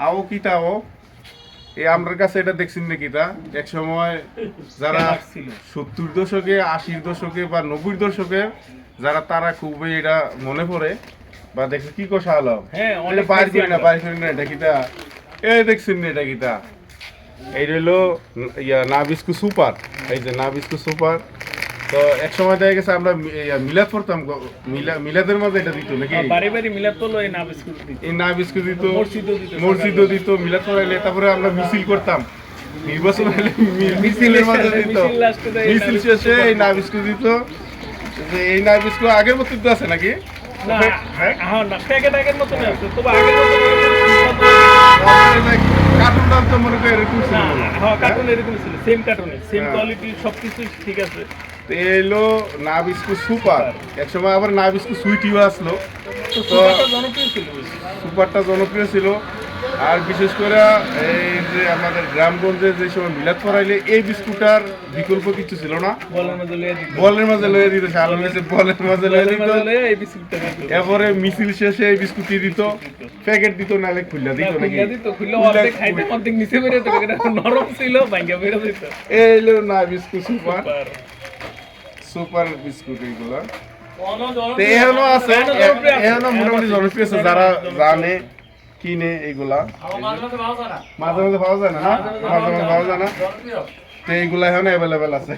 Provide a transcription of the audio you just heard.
আও কিটা ও এই আমার কাছে এটা দেখছেন নাকি তা এক সময় যারা 70 দশকে 80 দশকে বা 90 দশকে যারা তারা খুবই এটা মনে পড়ে বা দেখছে কি কষা হলো হ্যাঁ এটা বাইর করি না এটা কিটা এই দেখছেন না এটা কিটা এই রইলো না বিস্কু সুপার এই যে না বিস্কু সুপার তো এক সময় দেখা গেছে আমরা মিলাদ করতাম মিলাদের মাঝে এটা দিত নাকি বাড়ি বাড়ি মিলাদ তো এই না বিস্কুট দিত এই না বিস্কুট দিত মসজিদও দিত মিলাদ করাইলে তারপরে আমরা মিছিল করতাম নির্বাচন হলে মিছিলের মাঝে দিত মিছিল শেষে এই না বিস্কুট দিত এই না বিস্কুট আগের মতো তো আছে নাকি না হ্যাঁ না প্যাকেট আগের মতো না তবে আগের মতো কার্টুন তো মনে করে এরকম ছিল হ্যাঁ কার্টুন এরকম ছিল সেম কার্টুনে সেম কোয়ালিটি সবকিছু ঠিক আছে এলো না বিস্কুট সুপার একসময় আবার না বিস্কুট সুইটিও আসলো তো জনপ্রিয় ছিল সুপারটা জনপ্রিয় ছিল আর বিশেষ করে এই যে আমাদের গ্রামগঞ্জে যে সময় মিলাদ করাইলে এই বিস্কুটটার বিকল্প কিছু ছিল না বলের মাঝে লয়ে দিত আলম এসে বলের মাঝে লয়ে দিত এরপরে মিছিল শেষে এই বিস্কুটটি দিত প্যাকেট দিত নালে খুললা দিত নাকি নরম ছিল এই হলো না বিস্কুট সুপার সুপার বিস্কুট এইগুলা এখনো আছে এখনো মোটামুটি জনপ্রিয় আছে যারা জানে কিনে এইগুলা মাঝে মাঝে পাওয়া যায় না মাঝে মাঝে পাওয়া যায় না তো এইগুলা এখন অ্যাভেলেবেল আছে